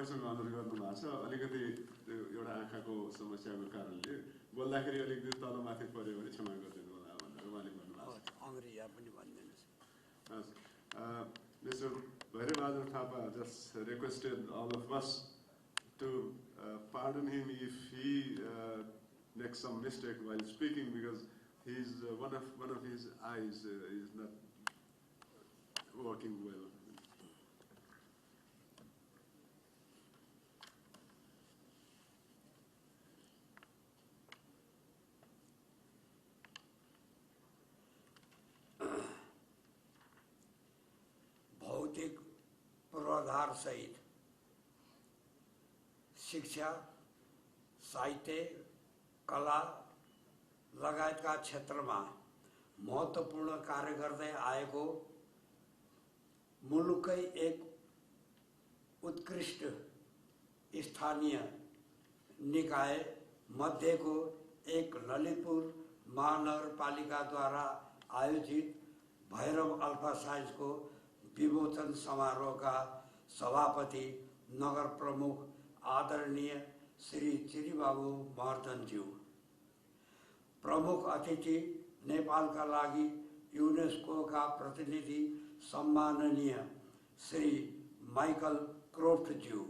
तपाईँसँग अनुरोध गर्नुभएको छ अलिकति एउटा आँखाको समस्याको कारणले बोल्दाखेरि अलिकति तलमाथि पर्यो भने क्षमा गरिदिनु होला भनेर उहाँले भन्नुभएको छ। अङ्ग्रेजी पनि भनिदिनुहोस्। Mr. Bhairab Thapa just requested all of us to pardon him if he makes some mistake while speaking, because he's one of his eyes is not working well. भौतिक पूर्वाधार सहित शिक्षा, साहित्य, कला लगायतका क्षेत्रमा महत्त्वपूर्ण कार्य गर्दै आएको मुलुककै एक उत्कृष्ट स्थानीय निकाय मध्येको एक ललितपुर महानगरपालिकाद्वारा आयोजित भैरव अल्फा साइन्सको विमोचन समारोहका सभापति नगर प्रमुख आदरणीय श्री चिरीबाबु महर्जनज्यू, प्रमुख अतिथि नेपालका लागि युनेस्कोका प्रतिनिधि सम्माननीय श्री माइकल क्रोफ्टज्यू,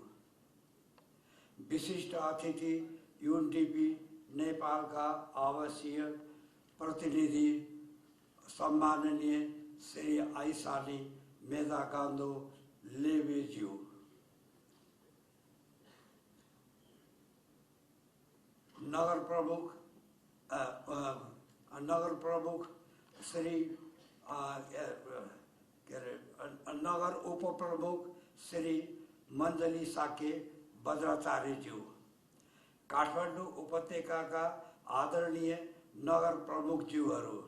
विशिष्ट अतिथि यूएनडीपी नेपालका आवासीय प्रतिनिधि सम्माननीय श्री आइसानी मेधाकान्दो लेवेज्यू, नगर प्रमुख श्री नगर उप प्रमुख श्री मञ्जली साके बज्राचार्यज्यू, काठमाडौँ उपत्यकाका आदरणीय नगर प्रमुखज्यूहरू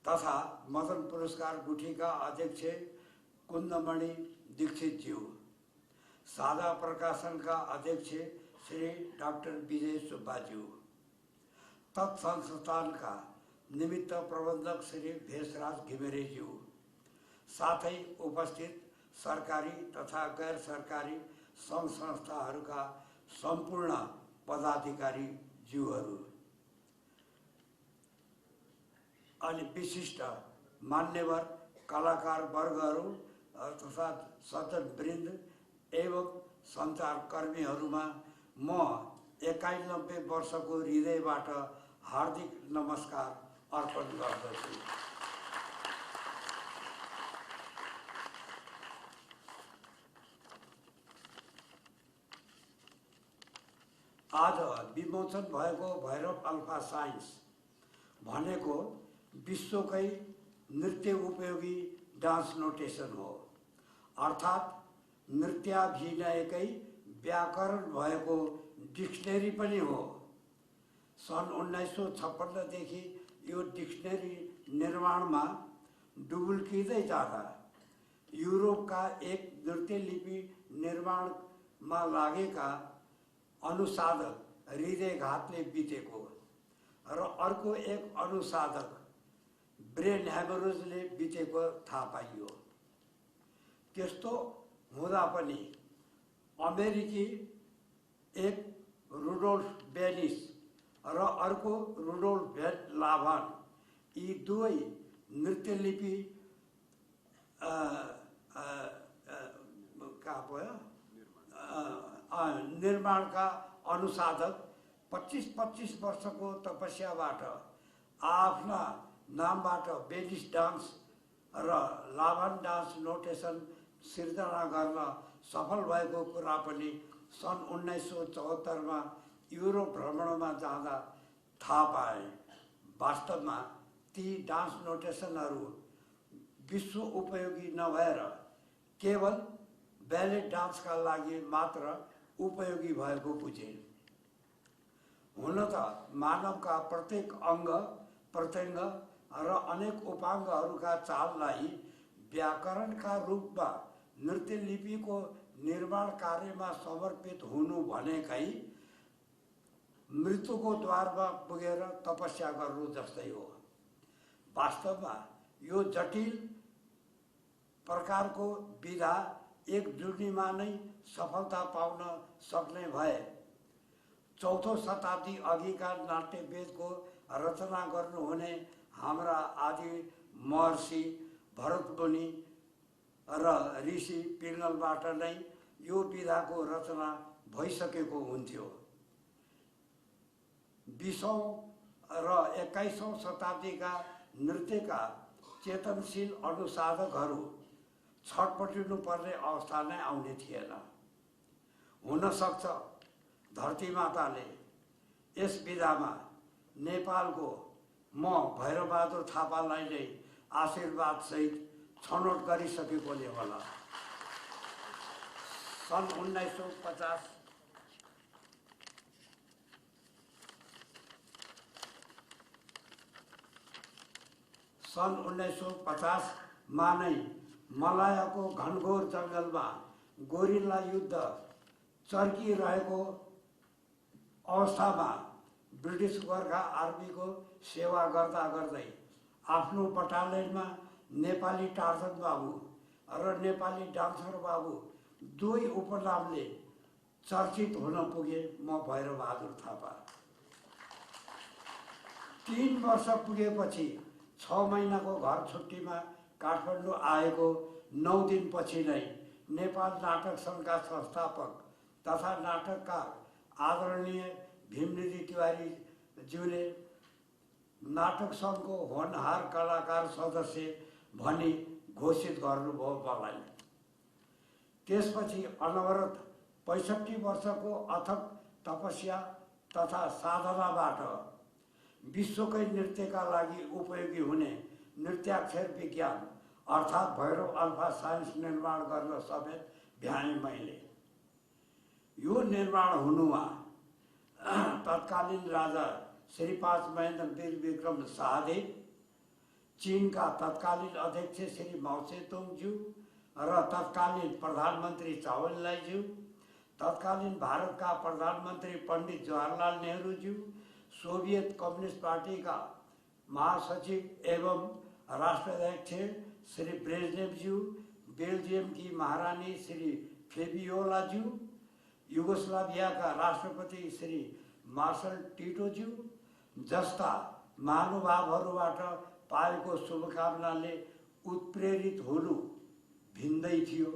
तथा मदन पुरस्कार गुठीका अध्यक्ष कुन्दमणि दीक्षितज्यू, साझा प्रकाशनका अध्यक्ष श्री डाक्टर विजय सुब्बाज्यू, तत्संस्थानका निमित्त प्रबन्धक श्री भेषराज घिमिरेज्यू, साथै उपस्थित सरकारी तथा गैर सरकारी सङ्घ संस्थाहरूका सम्पूर्ण पदाधिकारी ज्यूहरू अनि विशिष्ट मान्यवर कलाकार वर्गहरू तथा सज्जनवृन्द एवं सञ्चारकर्मीहरूमा म 91 वर्षको हृदयबाट हार्दिक नमस्कार अर्पण गर्दछु। आज विमोचन भएको भैरव अल्फा साइन्स भनेको विश्वकै नृत्य उपयोगी डान्स नोटेसन हो, अर्थात् नृत्याभिनयकै व्याकरण भएको डिक्सनरी पनि हो। सन् 1956 देखि यो डिक्सनरी निर्माणमा डुबुल्किँदै जाँदा युरोपका एक नृत्य लिपि निर्माणमा लागेका अनुसाधक हृदयघातले बितेको र अर्को एक अनुसाधक ब्रेन हेमोरेजले बितेको थाहा पाइयो। त्यस्तो हुँदा पनि अमेरिकी एक रुडोल्फ बेनिस र अर्को रुडोल्फ भेट लाभान यी दुवै नृत्यलिपि निर्माणका अनुसाधक 25 वर्षको तपस्याबाट आफ्ना नामबाट बेनिस डान्स र लाभान डान्स नोटेसन सिर्जना गर्न सफल भएको कुरा पनि सन् 1974 युरोप भ्रमणमा जाँदा थाहा पाए। वास्तवमा ती डान्स नोटेसनहरू विश्व उपयोगी नभएर केवल ब्याले डान्सका लागि मात्र उपयोगी भएको बुझे। हुन त मानवका प्रत्येक अङ्ग प्रत्यङ्ग र अनेक उपाङ्गहरूका चाललाई व्याकरणका रूपमा नृत्य लिपिको निर्माण कार्यमा समर्पित हुनु भनेकै मृत्युको द्वारमा पुगेर तपस्या गर्नु जस्तै हो। वास्तवमा यो जटिल प्रकारको विधा एक जुर्नीमा नै सफलता पाउन सक्ने भए। चौथो शताब्दी अघिका नाट्यवेदको रचना गर्नुहुने हाम्रा आदि महर्षि भरतमुनि र ऋषि पिङ्गलबाट नै यो विधाको रचना भइसकेको हुन्थ्यो। 20औं र 21औं शताब्दीका नृत्यका चेतनशील अनुसाधकहरू छटपटिनु पर्ने अवस्था नै आउने थिएन। हुन सक्छ धरती माताले यस विधामा नेपालको म भैरबबहादुर थापालाई नै आशीर्वाद सहित छनौट गरिसकेकोले होला। सन् 1950 मा नै मलायाको घनघोर जङ्गलमा गोरिल्ला युद्ध चर्किरहेको अवस्थामा ब्रिटिस गोर्खा आर्मीको सेवा गर्दा गर्दै आफ्नो बटालियनमा नेपाली टार्जन बाबु र नेपाली डान्सर बाबु दुई उपनामले चर्चित हुन पुगे म भैरबबहादुर थापा। 3 वर्ष पुगेपछि 6 महिनाको घर छुट्टीमा काठमाडौँ आएको 9 दिनपछि नै नेपाल नाटक सङ्घका संस्थापक तथा नाटककार आदरणीय भीमनिधि तिवारीज्यूले नाटक सङ्घको होनहार कलाकार सदस्य भनी घोषित गर्नुभयो मलाई। त्यसपछि अनवरत 65 वर्षको अथक तपस्या तथा साधनाबाट विश्वकै नृत्यका लागि उपयोगी हुने नृत्याक्षर विज्ञान अर्थात् भैरव अल्फा साइन्स निर्माण गर्न समेत भ्याएँ मैले। यो निर्माण हुनुमा तत्कालीन राजा श्री 5 महेन्द्र वीर विक्रम शाहदेव, चीनका तत्कालीन अध्यक्ष श्री माओ सेतुङज्यू र तत्कालीन प्रधानमन्त्री चावनलाईज्यू, तत्कालीन भारतका प्रधानमन्त्री पण्डित जवाहरलाल नेहरूज्यू, सोभियत कम्युनिस्ट पार्टीका महासचिव एवं राष्ट्राध्यक्ष श्री ब्रेजनेवज्यू, बेल्जियमकी महारानी श्री फेबियोलाज्यू, युगोस्लाभियाका राष्ट्रपति श्री मार्शल टिटोज्यू जस्ता महानुभावहरूबाट पाएको शुभकामनाले उत्प्रेरित हुनु भिन्दै थियो।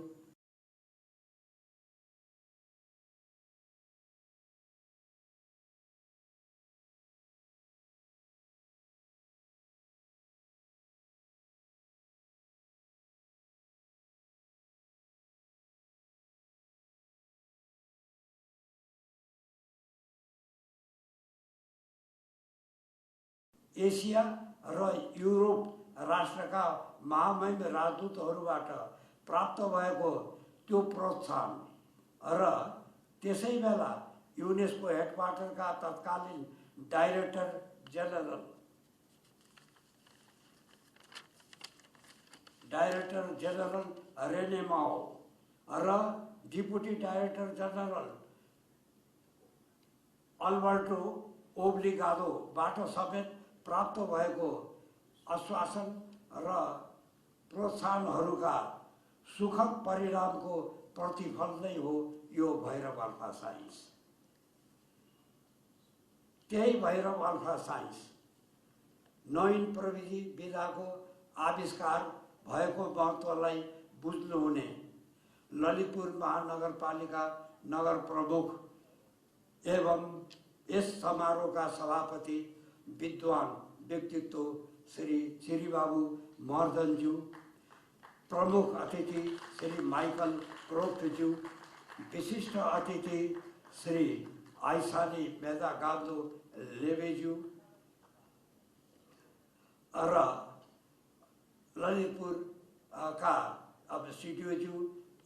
एसिया र युरोप राष्ट्रका महामहिम राजदूतहरूबाट प्राप्त भएको त्यो प्रोत्साहन र त्यसै बेला युनेस्को हेडक्वार्टरका तत्कालीन डाइरेक्टर जेनरल रेने माओ र डिप्युटी डाइरेक्टर जनरल अल्बर्टो ओब्लिगादोबाट समेत प्राप्त भएको आश्वासन र प्रोत्साहनहरूका सुखद परिणामको प्रतिफल नै हो यो भैरव अल्फा साइन्स। त्यही भैरव अल्फा साइन्स नवीन प्रविधि विधाको आविष्कार भएको महत्त्वलाई बुझ्नुहुने ललितपुर महानगरपालिका नगर प्रमुख एवं यस समारोहका सभापति विद्वान व्यक्तित्व श्री चिरीबाबु महर्जनज्यू, प्रमुख अतिथि श्री माइकल क्रोफ्टज्यू, विशिष्ट अतिथि श्री आइसानी मेदा गाब्दो लेवेज्यू र ललितपुरका अब सिडिओज्यू,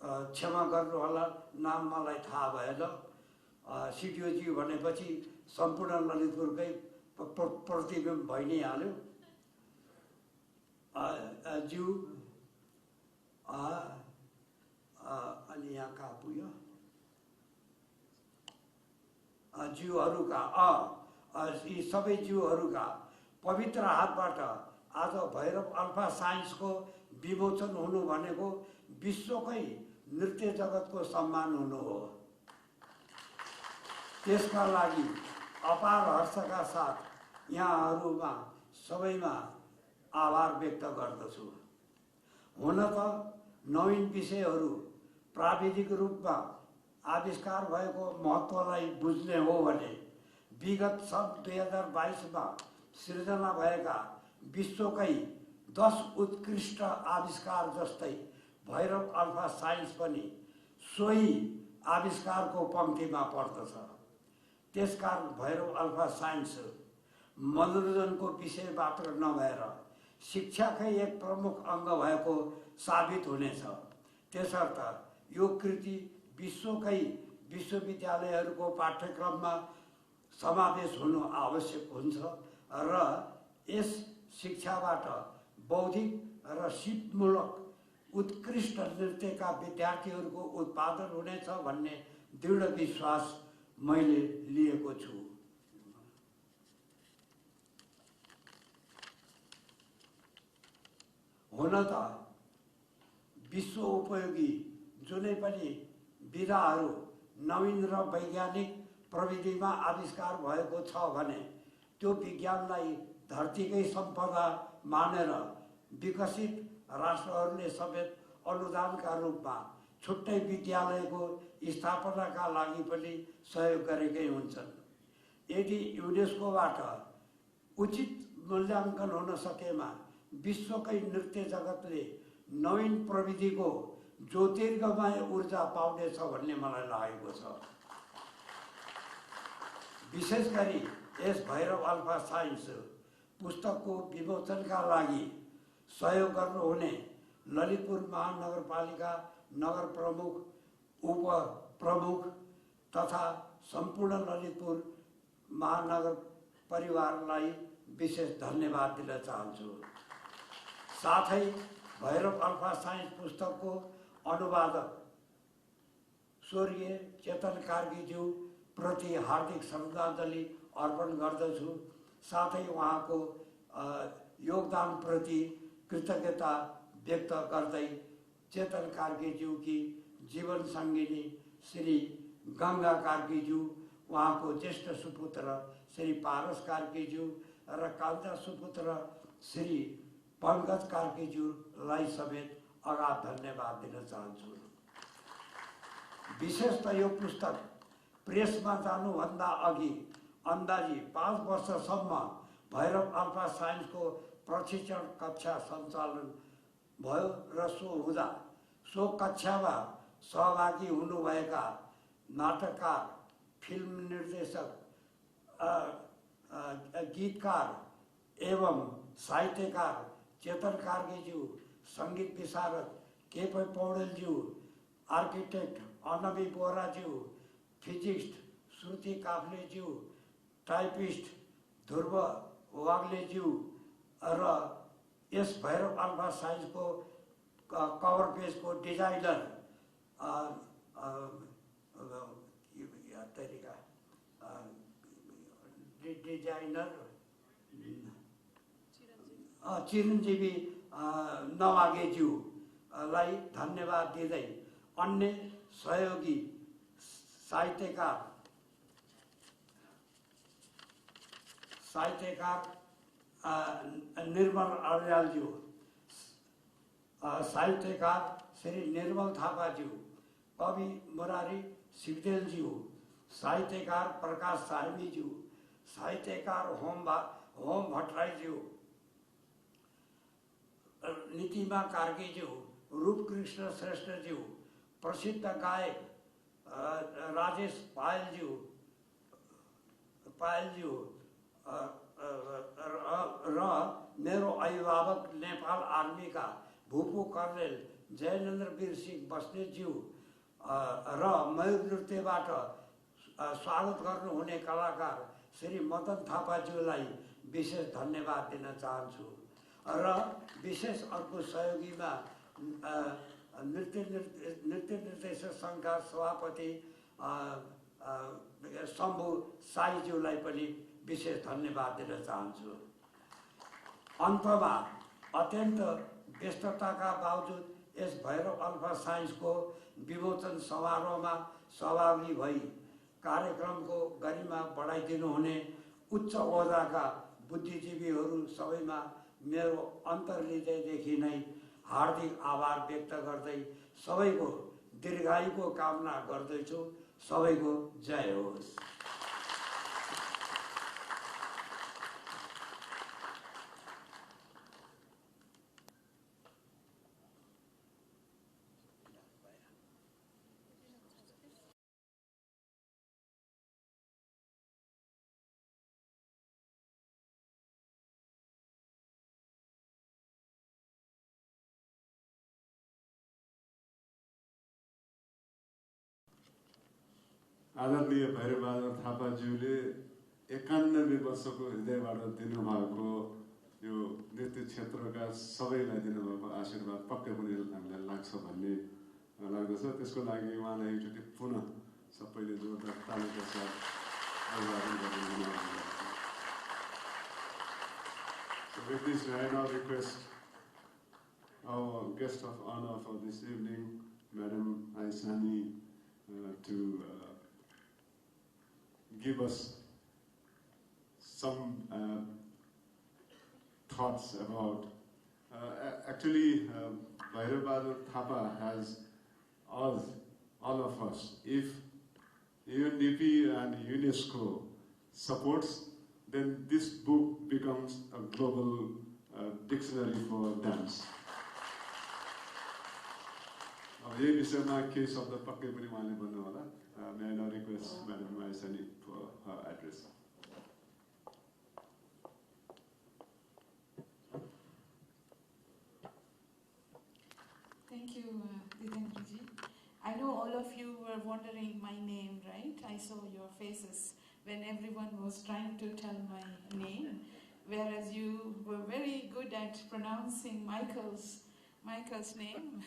क्षमा गर्नुहोला नाम मलाई थाहा भएन, सिडिओज्यू भनेपछि सम्पूर्ण ललितपुरकै प्रतिबिम्ब भइ नै हाल्यो। ज्यू अनि यहाँ कहाँ पुग्यो ज्यूहरूका यी सबै ज्यूहरूका पवित्र हातबाट आज भैरव अल्फा साइन्सको विमोचन हुनु भनेको विश्वकै नृत्य जगतको सम्मान हुनु हो। त्यसका लागि अपार हर्षका साथ यहाँहरूमा सबैमा आभार व्यक्त गर्दछु। हुन त नवीन विषयहरू प्राविधिक रूपमा आविष्कार भएको महत्त्वलाई बुझ्ने हो भने विगत सन् 2022मा सिर्जना भएका विश्वकै 10 उत्कृष्ट आविष्कार जस्तै भैरव अल्फा साइन्स पनि सोही आविष्कारको पङ्क्तिमा पर्दछ। त्यसकारण भैरव अल्फा साइन्स मनोरञ्जनको विषय मात्र नभएर शिक्षाकै एक प्रमुख अङ्ग भएको साबित हुनेछ। त्यसर्थ यो कृति विश्वकै विश्वविद्यालयहरूको पाठ्यक्रममा समावेश हुनु आवश्यक हुन्छ र यस शिक्षाबाट बौद्धिक र सिपमूलक उत्कृष्ट नृत्यका विद्यार्थीहरूको उत्पादन हुनेछ भन्ने दृढ विश्वास मैले लिएको छु। हुन त विश्व उपयोगी जुनै पनि विधाहरू नवीन र वैज्ञानिक प्रविधिमा आविष्कार भएको छ भने त्यो विज्ञानलाई धरतीकै सम्पदा मानेर विकसित राष्ट्रहरूले समेत अनुदानका रूपमा छुट्टै विद्यालयको स्थापनाका लागि पनि सहयोग गरेकै हुन्छन्। यदि युनेस्कोबाट उचित मूल्याङ्कन हुन सकेमा विश्वकै नृत्य जगतले नवीन प्रविधिको ज्योतिर्गमय ऊर्जा पाउनेछ भन्ने मलाई लागेको छ। विशेष गरी यस भैरव अल्फा साइन्स पुस्तकको विमोचनका लागि सहयोग गर्नुहुने ललितपुर महानगरपालिका नगर प्रमुख, उप प्रमुख तथा सम्पूर्ण ललितपुर महानगर परिवारलाई विशेष धन्यवाद दिन चाहन्छु। साथै भैरव अल्फा साइन्स पुस्तकको अनुवादक स्वर्गीय चेतन कार्कीज्यू प्रति हार्दिक श्रद्धाञ्जली अर्पण गर्दछु। साथै उहाँको योगदान प्रति कृतज्ञता व्यक्त गर्दै चेतन कार्कीज्यूकी जीवन सङ्गिनी श्री गङ्गा कार्कीज्यू, उहाँको ज्येष्ठ सुपुत्र श्री पारस कार्कीज्यू र कान्छा सुपुत्र श्री पंकज कार्कीज्यूलाई समेत अगाध धन्यवाद दिन चाहन्छु। विशेष त यो पुस्तक प्रेसमा जानुभन्दा अघि अन्दाजी 5 वर्षसम्म भैरव अल्फा साइन्सको प्रशिक्षण कक्षा सञ्चालन भयो र सो कक्षामा सहभागी हुनुभएका नाटककार, फिल्म निर्देशक, गीतकार एवं साहित्यकार चेतन कार्कीज्यू, सङ्गीत विशारद केपी पौडेलज्यू, आर्किटेक्ट अनबी बोराज्यू, फिजिस्ट श्रुति काफ्लेज्यू, टाइपिस्ट ध्रुव वाग्लेज्यू र यस भैरव अल्फा साइन्सको कभर पेजको डिजाइनर चिरञ्जीवी नवागेज्यूलाई धन्यवाद दिँदै अन्य सहयोगी साहित्यकार निर्मल अर्यालज्यू, साहित्यकार श्री निर्मल थापाज्यू, कवि मुरारी सिग्देलज्यू, साहित्यकार प्रकाश सार्मीज्यू, साहित्यकार होम भट्टराईज्यू, नीतिमा कार्कीज्यू, रूपकृष्ण श्रेष्ठज्यू, प्रसिद्ध गायक राजेश पायलज्यू र मेरो अभिभावक नेपाल आर्मीका भूपू कर्णेल जयनेन्द्र वीर सिंह बस्नेतज्यू र मयूर नृत्यबाट स्वागत गर्नुहुने कलाकार श्री मदन थापाज्यूलाई विशेष धन्यवाद दिन चाहन्छु। र विशेष अर्को सहयोगीमा नृत्य निर्देशक सङ्घका सभापति शम्भु साईज्यूलाई पनि विशेष धन्यवाद दिन चाहन्छु। अन्तमा अत्यन्त व्यस्तताका बावजुद यस भैरव अल्फा साइन्सको विमोचन समारोहमा सहभागी भई कार्यक्रमको गरिमा बढाइदिनु हुने उच्च ओहदाका बुद्धिजीवीहरू सबैमा मेरो अन्तर्हृदयदेखि नै हार्दिक आभार व्यक्त गर्दै सबैको दीर्घायुको कामना गर्दैछु। सबैको जय होस्। आदरणीय भैरबहादुर थापाज्यूले 91 वर्षको हृदयबाट दिनुभएको यो नृत्य क्षेत्रका सबैलाई दिनुभएको आशीर्वाद पक्कै पनि हामीलाई लाग्छ भन्ने लाग्दछ। त्यसको लागि उहाँलाई एकचोटि पुनः सबैले जोरदार तालीका साथ अभिवादन गर्नु। So with this, I now request our guest of honor for this evening, Madam Aisani, to give us some thoughts about. Actually, Bhairab Thapa has asked all of us if UNDP and UNESCO supports, then this book becomes a global dictionary for dance. यही विषयमा केही शब्द पक्कै पनि उहाँले भन्नु होला। May I now request Madam Aisani for her address. Thank you, Didendraji. I know all of you were wondering my name, right? I saw your faces when everyone was trying to tell my name, whereas you were very good at pronouncing Michael's name.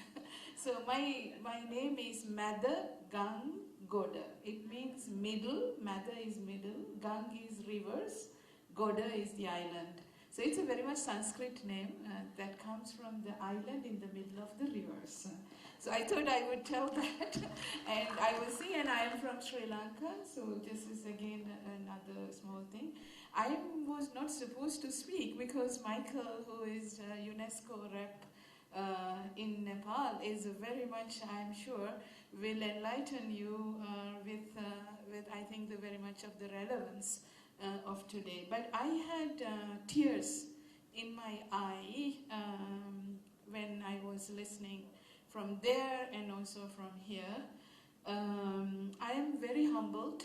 So my name is Mather Gang Goda. It means middle. Mather is middle. Gang is rivers. Goda is the island. So it's a very much Sanskrit name that comes from the island in the middle of the rivers. So I thought I would tell that. And I was see, and I am from Sri Lanka. So this is again another small thing. I was not supposed to speak because Michael, who is UNESCO rep in Nepal, is very much, I'm sure, will enlighten you with I think the very much of the relevance of today. But I had tears in my eye when I was listening from there and also from here. I am very humbled,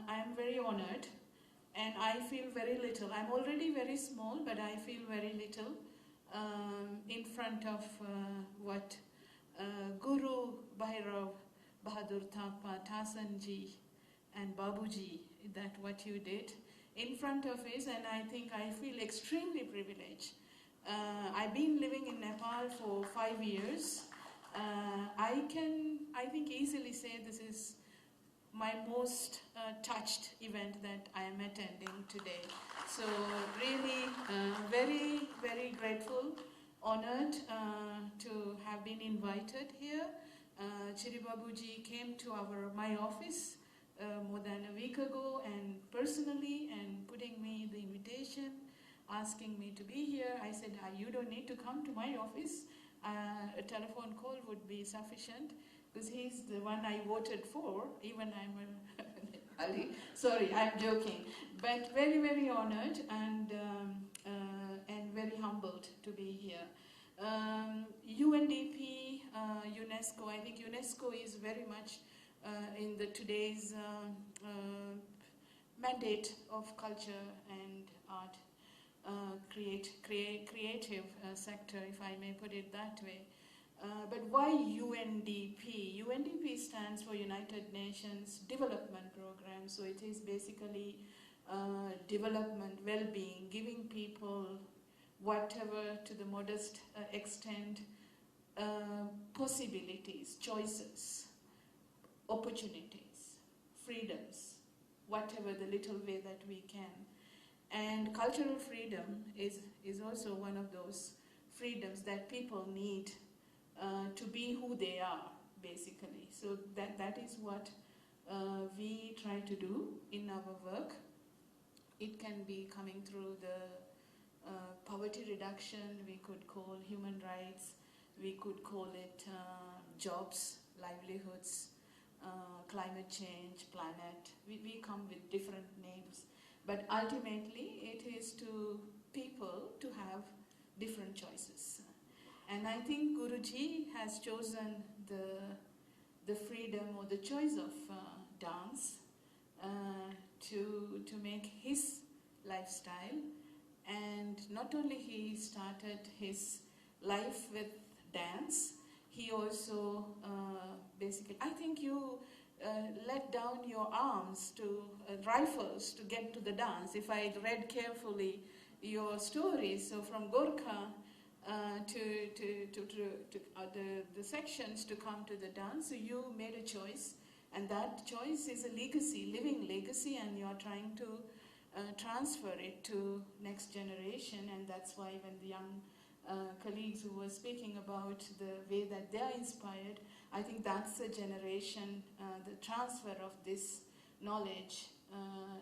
I am very honored, and I feel very little. I'm already very small, but I feel very little in front of what Guru Bhairab Bahadur Thapa, Tasanji and Babuji, that what you did in front of us, and I think I feel extremely privileged. I've been living in Nepal for 5 years. I think easily say this is my most touched event that I am attending today. So really very, very grateful, honored to have been invited here. Chiri Babuji came to my office more than a week ago and personally and putting me the invitation, asking me to be here. I said, you don't need to come to my office. A telephone call would be sufficient because he's the one I voted for, even I'm a Ali. Sorry, I'm joking. But very, very honored and very humbled to be here. UNDP, UNESCO, I think UNESCO is very much in today's mandate of culture and art, creative sector, if I may put it that way. But why UNDP? UNDP stands for United Nations Development Program, so it is basically development, well-being, giving people whatever to the modest extent, possibilities, choices, opportunities, freedoms, whatever the little way that we can. And cultural freedom is also one of those freedoms that people need to be who they are, basically. So that is what we try to do in our work. It can be coming through the poverty reduction, we could call human rights, we could call it jobs, livelihoods, climate change, planet. We come with different names. But ultimately, it is to people to have different choices. And I think Guruji has chosen the freedom or the choice of dance to make his lifestyle. And not only he started his life with dance, he also basically, I think you let down your arms to rifles to get to the dance. If I read carefully your stories, so from Gorkha the sections to come to the dance, so you made a choice, and that choice is a legacy, living legacy, and you are trying to transfer it to next generation. And that's why when the young colleagues who were speaking about the way that they are inspired, I think that's a generation, the transfer of this knowledge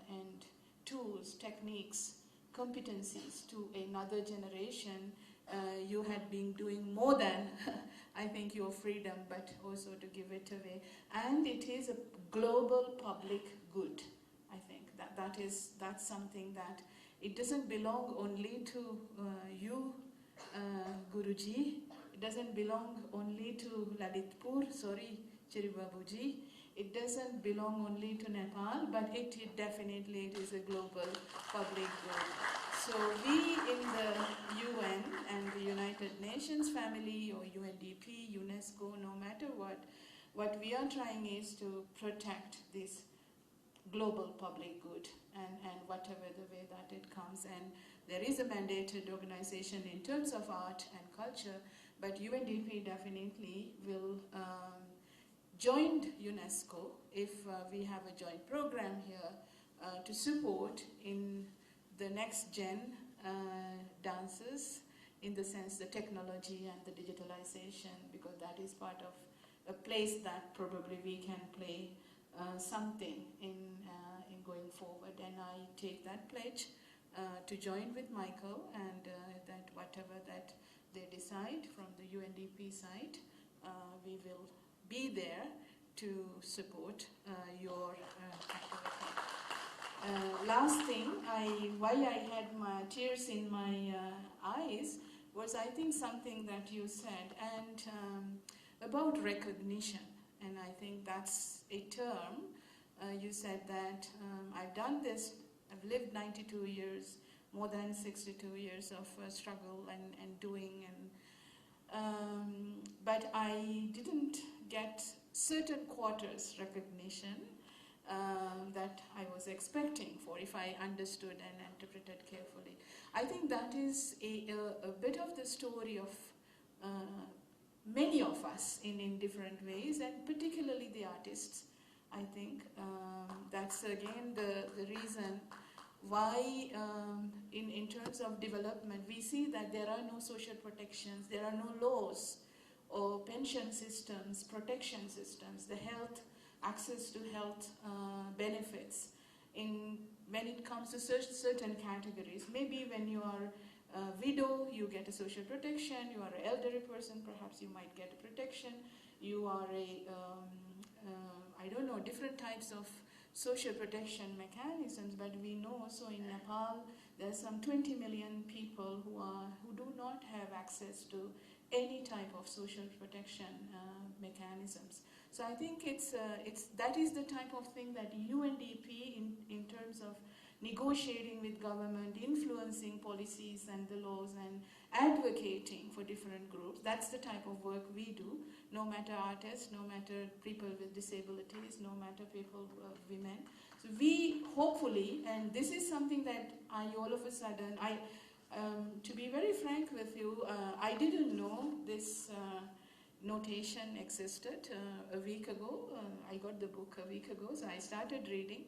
and tools, techniques, competencies to another generation. You had been doing more than, I think, your freedom, but also to give it away. And it is a global public good, I think. That's something that it doesn't belong only to you, Guruji. It doesn't belong only to Lalitpur, sorry, Chiribabuji. It doesn't belong only to Nepal, but it definitely is a global public good. So we in the UN and the United Nations family, or UNDP, UNESCO, no matter what we are trying is to protect this global public good and whatever the way that it comes. And there is a mandated organization in terms of art and culture, but UNDP definitely will join UNESCO if we have a joint program here to support in the next gen dances, in the sense the technology and the digitalization, because that is part of a place that probably we can play something in going forward. And I take that pledge to join with Michael, and that whatever that they decide from the UNDP side, we will be there to support your activity. Last thing, why I had my tears in my eyes was, I think, something that you said, and about recognition. And I think that's a term. You said that I've done this, I've lived 92 years, more than 62 years of struggle and doing, but I didn't get certain quarters recognition that I was expecting for, if I understood and interpreted carefully. I think that is a bit of the story of many of us in different ways, and particularly the artists. I think that's again the reason why in terms of development we see that there are no social protections, there are no laws or pension systems, protection systems, the health, access to health benefits when it comes to certain categories. Maybe when you are a widow, you get a social protection. You are an elderly person, perhaps you might get a protection. You are I don't know, different types of social protection mechanisms. But we know also in Nepal, there's some 20 million people who do not have access to any type of social protection mechanisms. So I think that is the type of thing that UNDP, in terms of negotiating with government, influencing policies and the laws, and advocating for different groups, that's the type of work we do, no matter artists, no matter people with disabilities, no matter people, women. So we hopefully, and this is something that all of a sudden, to be very frank with you, I didn't know this notation existed a week ago. I got the book a week ago, so I started reading.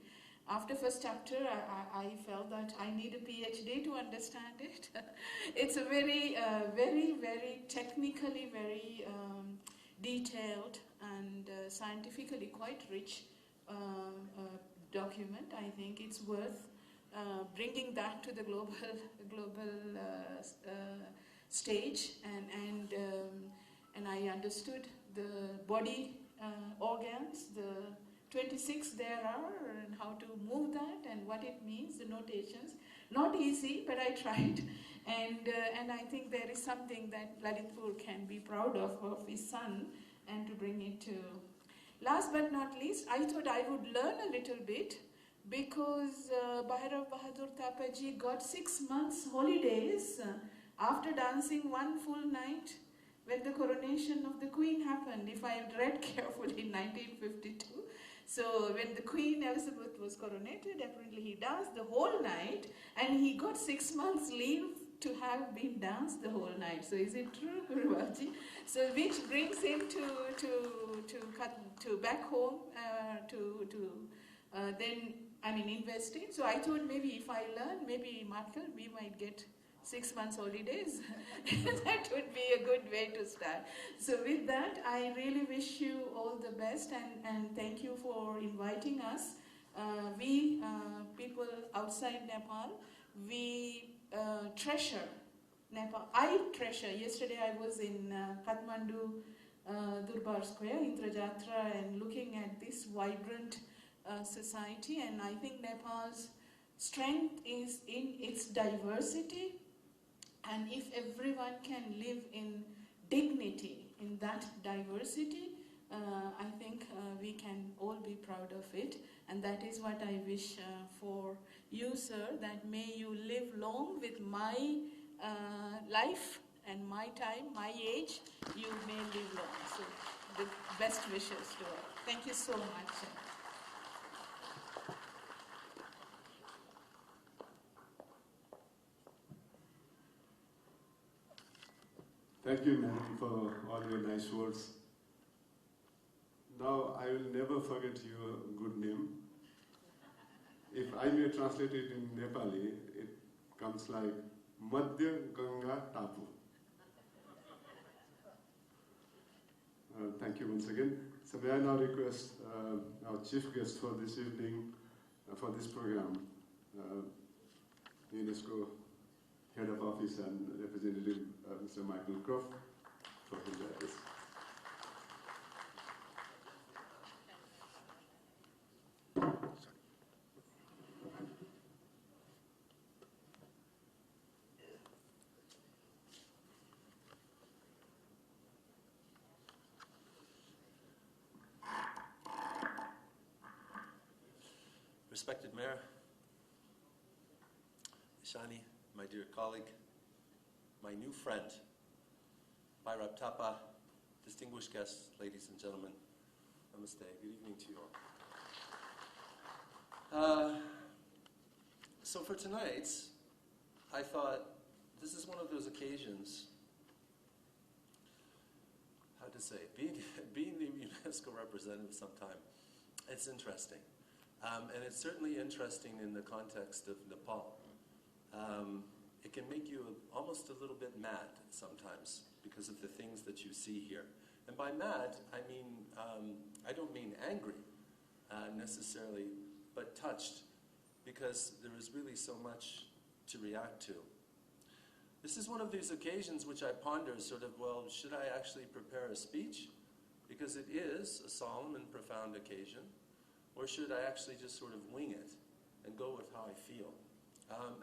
after first chapter, I felt that I need a PhD to understand it. It's a very, very technically very detailed and scientifically quite rich document. I think it's worth bringing that to the global stage, and I understood the body organs, the 26 there are, and how to move that and what it means, the notations. Not easy, but I tried, and I think there is something that Lalitpur can be proud of his son, and to bring it to. Last but not least, I thought I would learn a little bit, because Bhairab Bahadur Tapaji got 6 months holidays after dancing one full night when the coronation of the Queen happened, if I had read carefully, in 1952. So when the Queen Elizabeth was coronated, apparently he danced the whole night, and he got 6 months leave to have been danced the whole night. So is it true, Guruji? So which brings him to back home then, I mean, investing. So I thought maybe if I learn, maybe Michael, we might get 6 months holidays. That would be a good way to start. So with that, I really wish you all the best, and thank you for inviting us. We, people outside Nepal, we treasure Nepal. I treasure. Yesterday I was in Kathmandu Durbar Square, Indrajatra, and looking at this vibrant society, and I think Nepal's strength is in its diversity, and if everyone can live in dignity in that diversity, I think we can all be proud of it, and that is what I wish for you, sir, that may you live long with my life and my time, my age, you may live long. So the best wishes to all. Thank you so much, sir. Thank you, ma'am, for all your nice words. Now, I will never forget your good name. If I may translate it in Nepali, it comes like Madhya Ganga Tapu. Thank you once again. So may I now request our chief guest for this evening, for this program, UNESCO Head of Office and Representative Mr. Michael Croft, for his address. Respected Mayor, Shani, my dear colleague, my new friend, Bhairab Tapa, distinguished guests, ladies and gentlemen, namaste, good evening to you all. So for tonight, I thought this is one of those occasions, how to say, being the UNESCO representative sometime, it's interesting. And it's certainly interesting in the context of Nepal. It can make you almost a little bit mad sometimes because of the things that you see here. And by mad, I mean, I don't mean angry necessarily, but touched, because there is really so much to react to. This is one of these occasions which I ponder sort of, well, should I actually prepare a speech? Because it is a solemn and profound occasion. Or should I actually just sort of wing it and go with how I feel?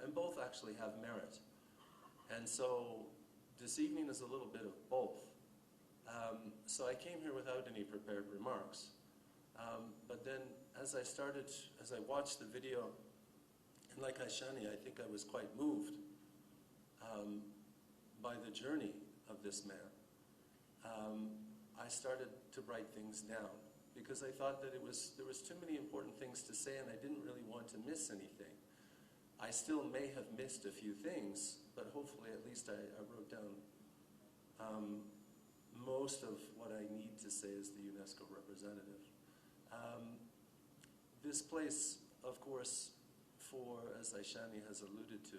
And both actually have merit. And so this evening is a little bit of both. So I came here without any prepared remarks. But then as I watched the video, and like Aishani, I think I was quite moved by the journey of this man. I started to write things down, because I thought that there was too many important things to say, and I didn't really want to miss anything. I still may have missed a few things, but hopefully at least I wrote down most of what I need to say as the UNESCO representative. This place of course, as Aishani has alluded to,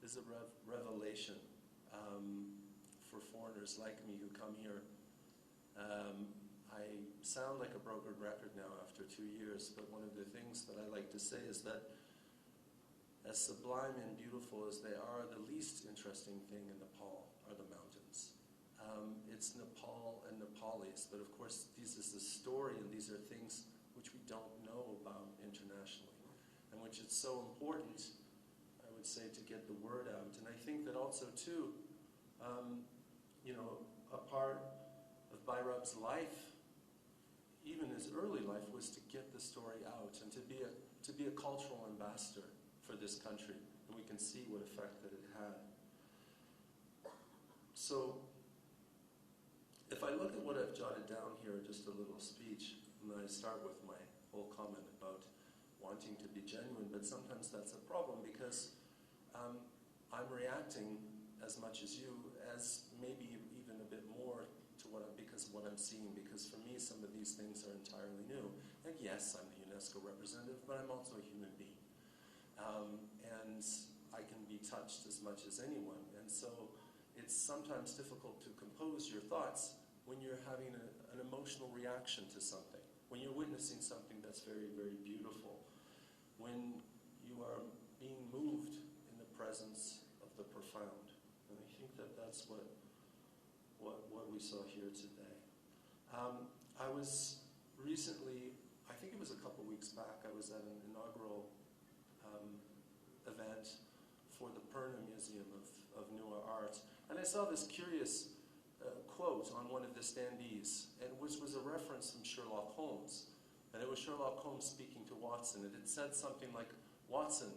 is a revelation for foreigners like me who come here. I sound like a broken record now after 2 years, but one of the things that I like to say is that as sublime and beautiful as they are, the least interesting thing in Nepal are the mountains. It's Nepal and Nepalis, but of course this is the story, and these are things which we don't know about internationally, and which it's so important, I would say, to get the word out. And I think that also too, a part of Bhairab's life, even his early life, was to get the story out and to be a cultural ambassador for this country, and we can see what effect that it had. So, if I look at what I've jotted down here, just a little speech, and I start with my whole comment about wanting to be genuine, but sometimes that's a problem because I'm reacting as much as you, as maybe even a bit more to because of what I'm seeing, because for me some of these things are entirely new. And yes, I'm the UNESCO representative, but I'm also a human being. And I can be touched as much as anyone. And so it's sometimes difficult to compose your thoughts when you're having an emotional reaction to something, when you're witnessing something that's very, very beautiful, when you are being moved in the presence of the profound. And I think that that's what we saw here today. I was recently, I think it was a couple weeks back, I was at an inaugural event for the Purna Museum of Newer Art, and I saw this curious quote on one of the standees, and which was a reference from Sherlock Holmes. And it was Sherlock Holmes speaking to Watson, and it said something like, "Watson,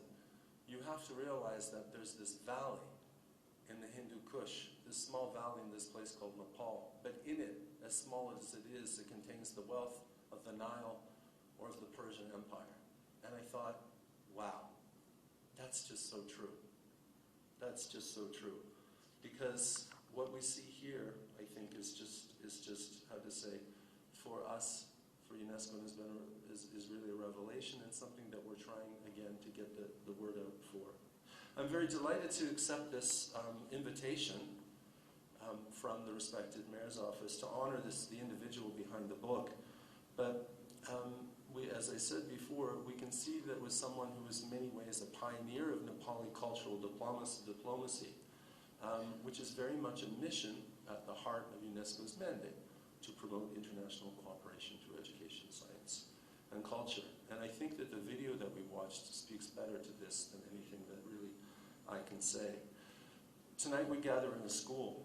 you have to realize that there's this valley in the Hindu Kush, this small valley in this place called Nepal, but in it, as small as it is, it contains the wealth of the Nile or of the Persian Empire." And I thought, wow, that's just so true. That's just so true. Because what we see here, I think, is just how to say, for us, for UNESCO, is really a revelation, and something that we're trying, again, to get the word out for. I'm very delighted to accept this invitation from the respected mayor's office to honor the individual behind the book. But as I said before, we can see that was someone who was in many ways a pioneer of Nepali cultural diplomacy, which is very much a mission at the heart of UNESCO's mandate, to promote international cooperation through education, science, and culture. And I think that the video that we watched speaks better to this than anything that really I can say. Tonight we gather in a school.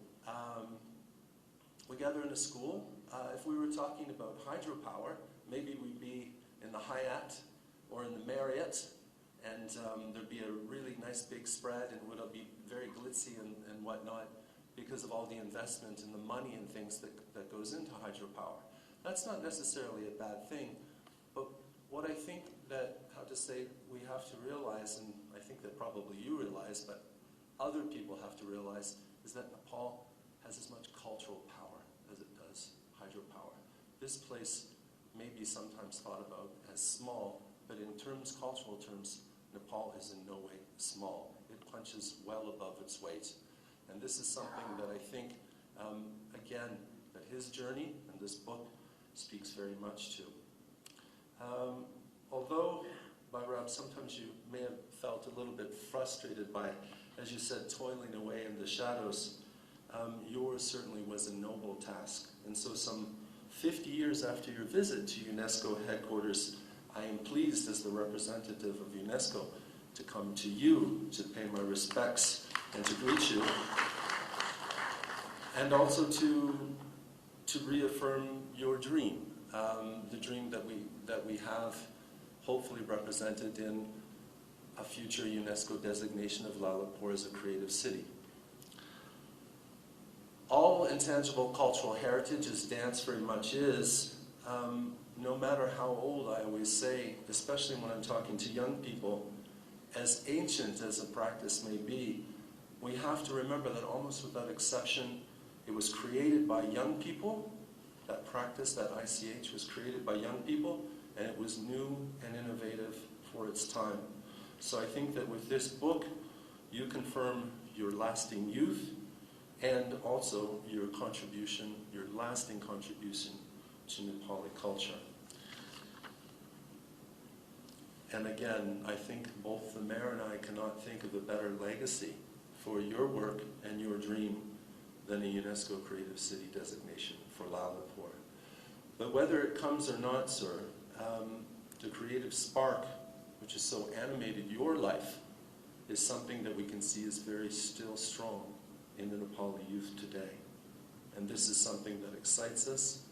If we were talking about hydropower, maybe we'd be in the Hyatt or in the Marriott, and there'd be a really nice big spread, and it would be very glitzy and whatnot because of all the investment and the money and things that goes into hydropower. That's not necessarily a bad thing, but what I think that, we have to realize, and I think that probably you realize, but other people have to realize, is that Nepal has as much cultural power as it does hydropower. This place may be sometimes thought about as small, but in cultural terms, Nepal is in no way small. It punches well above its weight. And this is something that I think, again, that his journey and this book speaks very much to. Although, Bhairab, sometimes you may have felt a little bit frustrated by, as you said, toiling away in the shadows, yours certainly was a noble task. And so some 50 years after your visit to UNESCO headquarters, I am pleased as the representative of UNESCO to come to you to pay my respects and to greet you, and also to reaffirm your dream, the dream that we have hopefully represented in a future UNESCO designation of Lalipur as a creative city. All intangible cultural heritage, as dance very much is, no matter how old, I always say, especially when I'm talking to young people, as ancient as a practice may be, we have to remember that almost without exception, it was created by young people. That practice, that ICH, was created by young people, and it was new and innovative before its time. So I think that with this book, you confirm your lasting youth and also your contribution, your lasting contribution to Nepali culture. And again, I think both the mayor and I cannot think of a better legacy for your work and your dream than a UNESCO Creative City designation for Lalipur. But whether it comes or not, sir, the creative spark, which has so animated your life, is something that we can see is very still strong in the Nepali youth today. And this is something that excites us,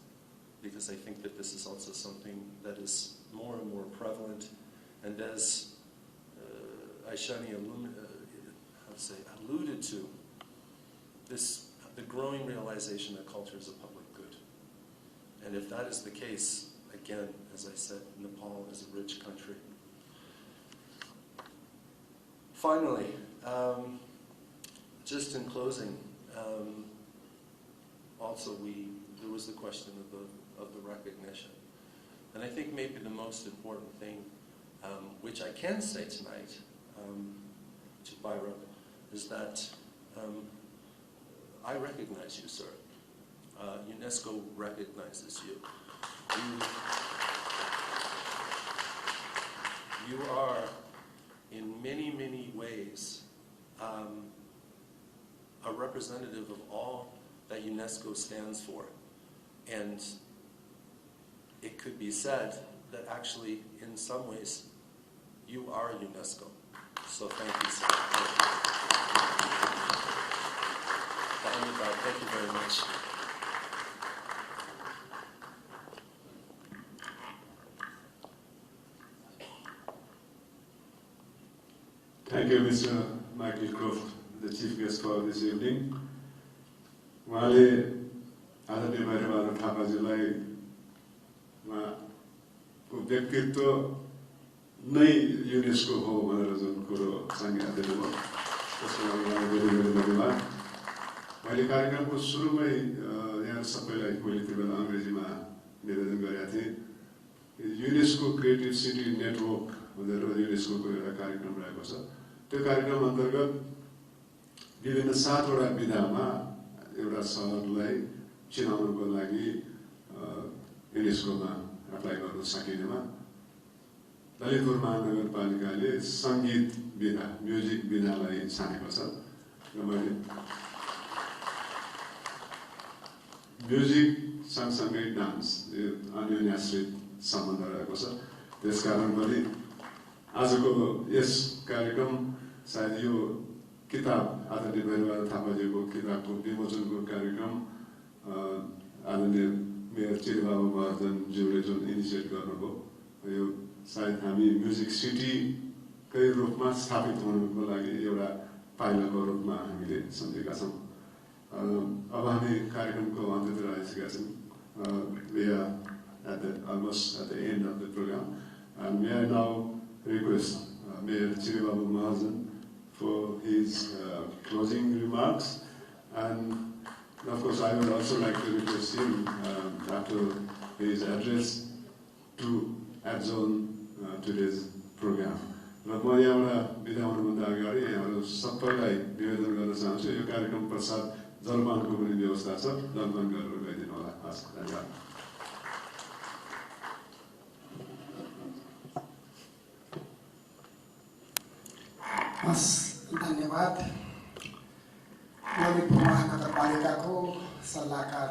because I think that this is also something that is more and more prevalent. And as Aishani alluded to, the growing realization that culture is a public good. And if that is the case, again, as I said, Nepal is a rich country. Finally, just in closing, also there was the question of the recognition. And I think maybe the most important thing, which I can say tonight to Bhairab, is that I recognize you, sir. UNESCO recognizes you. You are, in many, many ways, a representative of all that UNESCO stands for. And it could be said that actually, in some ways, you are UNESCO. So thank you, sir. Thank you very much. Thank you, Mr. Michael Croft, the chief guest for this evening. उहाँले आदरणीय भैरबहादुर थापाजीलाई उहाँको व्यक्तित्व नै UNESCO हो भनेर जुन कुरो संज्ञा दिनुभयो त्यसको लागि उहाँलाई धेरै धेरै धन्यवाद। मैले कार्यक्रमको सुरुमै यहाँ सबैलाई मैले त्यो बेला अङ्ग्रेजीमा निवेदन गरेका थिएँ। युनेस्को क्रिएटिभ सिटी नेटवर्क भनेर युनेस्कोको एउटा कार्यक्रम रहेको छ। त्यो कार्यक्रम अन्तर्गत विभिन्न 7 वटा विधामा एउटा सहरलाई चिनाउनको लागि युनेस्कोमा एप्लाई गर्न सकिनेमा ललितपुर महानगरपालिकाले सङ्गीत विधा म्युजिक विधालाई छानेको छ र मैले म्युजिक सँगसँगै डान्स अन्योन्याश्रित सम्बन्ध रहेको छ। त्यसकारण पनि आजको यस कार्यक्रम सायद यो किताब आदरणीय भैरबहादुर थापाजीको किताबको विमोचनको कार्यक्रम आदरणीय मेयर चिरबाबु महर्जनज्यूले जुन इनिसिएट गर्नुभयो, यो सायद हामी म्युजिक सिटीकै रूपमा स्थापित हुनुको लागि एउटा पाइलाको रूपमा हामीले सम्झेका छौँ। अब हामी कार्यक्रमको अन्त्यतिर आइसकेका छौँ। We are almost at the end of the program. And may I now request Mayor Chiribabu Mahajan for his closing remarks. And of course, I would also like to request him after his address to adjourn today's program. र म यहाँबाट बिदा हुनुभन्दा अगाडि यहाँहरू सबैलाई निवेदन गर्न चाहन्छु, यो कार्यक्रम पश्चात जलपानको पनि व्यवस्था छ, जलपान गरेर गइदिनु होला। हस्, धन्यवाद। हस्, धन्यवाद। ललितपुर महानगरपालिकाको सल्लाहकार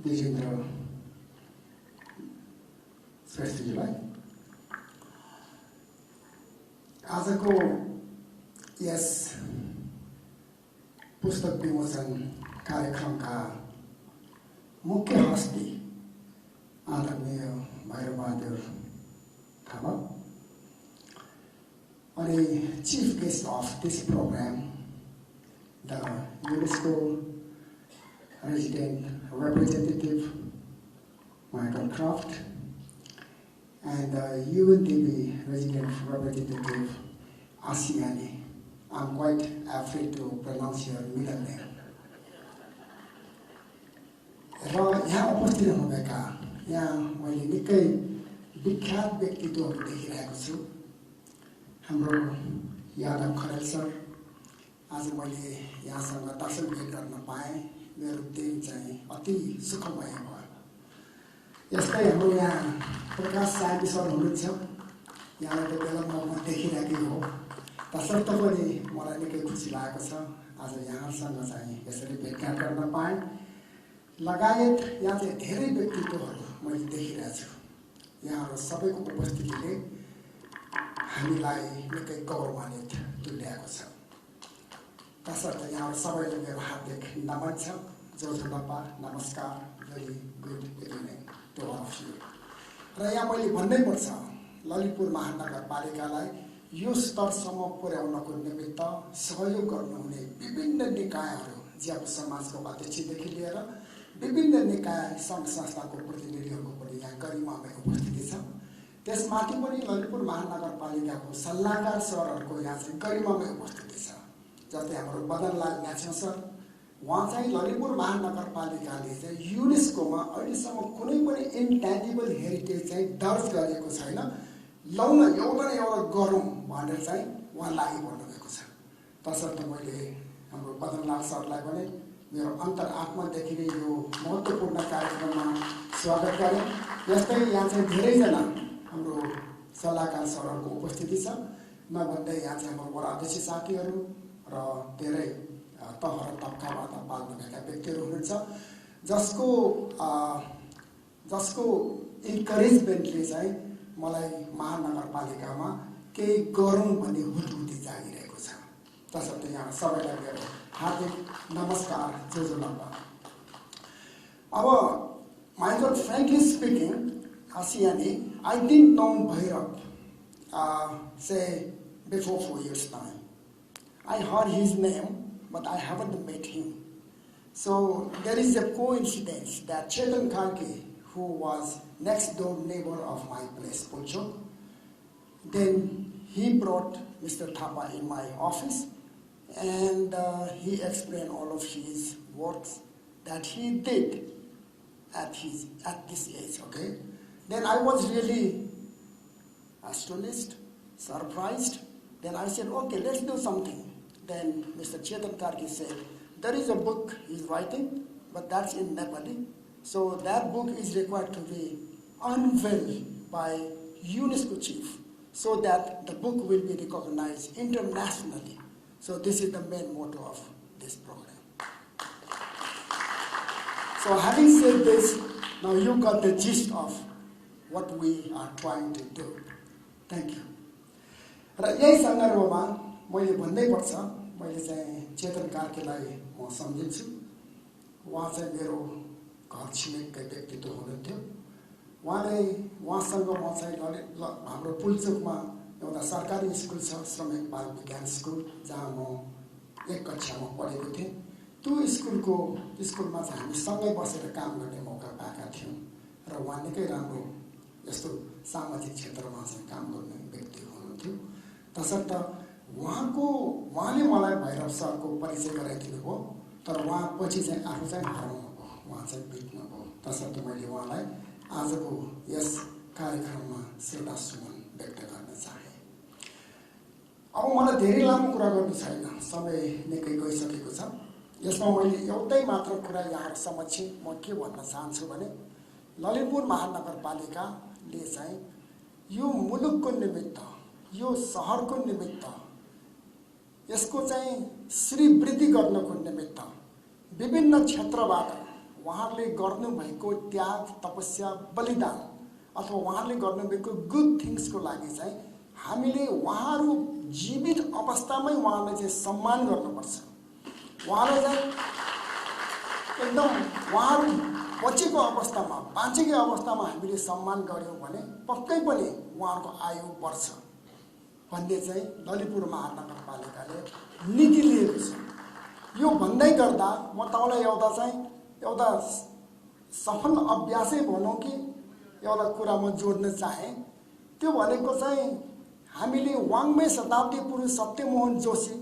विजेन्द्र श्रेष्ठजीलाई आजको यस पुस्तक विमोचन कार्यक्रमका मुख्य हस्ती आदरणीय Bhairabahadur Thapa and a chief guest of this program, the UNESCO resident representative Michael Croft and the UNDP resident representative Asiani. I'm quite afraid to pronounce your middle name. र यहाँ उपस्थित हुनुभएका यहाँ मैले निकै विख्यात व्यक्तित्वहरू देखिरहेको छु। हाम्रो यादव खरेल सर आज मैले यहाँसँग दर्शन भेट गर्न पाएँ मेरो दिन चाहिँ अति सुखमय भयो यस्तै हाम्रो यहाँ प्रकाश साहब सर हुनुहुन्छ यहाँलाई त बेलामा म देखिरहेकै हो तसर्थ पनि मलाई निकै खुसी लागेको छ आज यहाँसँग चाहिँ यसरी भेटघाट गर्न पाएँ लगायत यहाँ चाहिँ धेरै व्यक्तित्वहरू मैले देखिरहेको छु यहाँहरू सबैको उपस्थितिले हामीलाई निकै गौरवान्वित तुल्याएको छ तसर्थ यहाँहरू सबैले मेरो हार्दिक नमन छ जोजुलप्पा नमस्कार very good evening to all of you र यहाँ मैले भन्नै पर्छ ललितपुर महानगरपालिकालाई यो स्तरसम्म पुर्याउनको निमित्त सहयोग गर्नुहुने विभिन्न निकायहरू ज्यापु समाजको अध्यक्षदेखि लिएर विभिन्न निकाय सङ्घ संस्थाको प्रतिनिधिहरूको पनि यहाँ गरिमामै उपस्थिति छ त्यसमाथि पनि ललितपुर महानगरपालिकाको सल्लाहकार सरहरूको यहाँ चाहिँ गरिमामै उपस्थिति छ जस्तै हाम्रो बदनलाल न्याछ्यौ सर उहाँ चाहिँ ललितपुर महानगरपालिकाले चाहिँ युनेस्कोमा अहिलेसम्म कुनै पनि इन्ट्यान्जिबल हेरिटेज चाहिँ दर्ज गरेको छैन लौ न एउटा न एउटा गरौँ भनेर चाहिँ उहाँ लागि पर्नुभएको छ तसर्थ मैले हाम्रो बदनलाल सरलाई पनि मेरो अन्तरआत्मादेखि नै यो महत्त्वपूर्ण कार्यक्रममा स्वागत गरेँ यस्तै यहाँ चाहिँ धेरैजना हाम्रो सल्लाहकार सरहरूको उपस्थिति छ नभन्दै यहाँ चाहिँ हाम्रो वडा अध्यक्ष साथीहरू र धेरै तह र तब्काबाट पाल्नुभएका व्यक्तिहरू हुनुहुन्छ जसको इन्करेजमेन्टले चाहिँ मलाई महानगरपालिकामा केही गरौँ भन्ने हुटहुटी जागिरहेको छ तसर्थ यहाँ सबैलाई मेरो हार्दिक नमस्कार जोजुलप्पा अब Michael, frankly speaking, Asiani, I didn't know Bhairab, say, before 4 years' time. I heard his name, but I haven't met him. So there is a coincidence that Chetan Karki, who was next door neighbor of my place, Puchok, then he brought Mr. Thapa in my office, and he explained all of his works that he did at this age, okay? Then I was really astonished, surprised. Then I said, okay, let's do something. Then Mr. Chetan Karki said, there is a book he's writing, but that's in Nepali. So that book is required to be unveiled by UNESCO chief so that the book will be recognized internationally. So this is the main motto of this program. So having said this, now you got the gist of what we are trying to do. Thank you. र यही सन्दर्भमा मैले भन्नै पर्छ मैले चाहिँ चेतन कार्कीलाई म सम्झिन्छु उहाँ चाहिँ मेरो घर छिमेककै व्यक्तित्व हुनुहुन्थ्यो उहाँसँग म चाहिँ हाम्रो पुल्चोकमा एउटा सरकारी स्कुल छ श्रमिक बाल विज्ञान स्कुल जहाँ म 1 कक्षामा पढेको थिएँ त्यो स्कुलमा चाहिँ हामी सँगै बसेर काम गर्ने मौका पाएका थियौँ र उहाँ निकै राम्रो यस्तो सामाजिक क्षेत्रमा चाहिँ काम गर्ने व्यक्ति हुनुहुन्थ्यो तसर्थ उहाँले मलाई भैरव सरको परिचय गराइदिनु भयो तर उहाँ पछि चाहिँ आफू चाहिँ हराउनु भयो उहाँ चाहिँ बित्नु भयो तसर्थ मैले उहाँलाई आजको यस कार्यक्रममा श्रद्धासुमन व्यक्त गर्न चाहेँ अब मलाई धेरै लामो कुरा गर्नु छैन समय निकै गइसकेको छ यसमा मैले एउटै मात्र कुरा यहाँ समक्ष म के भन्न चाहन्छु भने ललितपुर महानगरपालिकाले चाहिँ यो मुलुकको निमित्त यो सहरको निमित्त यसको चाहिँ श्रीवृद्धि गर्नको निमित्त विभिन्न क्षेत्रबाट उहाँहरूले गर्नुभएको त्याग तपस्या बलिदान अथवा उहाँहरूले गर्नुभएको गुड थिङ्सको लागि चाहिँ हामीले उहाँहरू जीवित अवस्थामै उहाँलाई चाहिँ सम्मान गर्नुपर्छ उहाँलाई चाहिँ एकदम उहाँहरू बचेको अवस्थामा बाँचेकै अवस्थामा हामीले सम्मान गऱ्यौँ भने पक्कै पनि उहाँहरूको आयु बढ्छ भन्ने चाहिँ ललितपुर महानगरपालिकाले नीति लिएको छ यो भन्दै गर्दा म तपाईँलाई एउटा सफल अभ्यासै भनौँ कि एउटा कुरा म जोड्न चाहेँ त्यो भनेको चाहिँ हामीले वाङ्मय शताब्दी पुरुष सत्यमोहन जोशी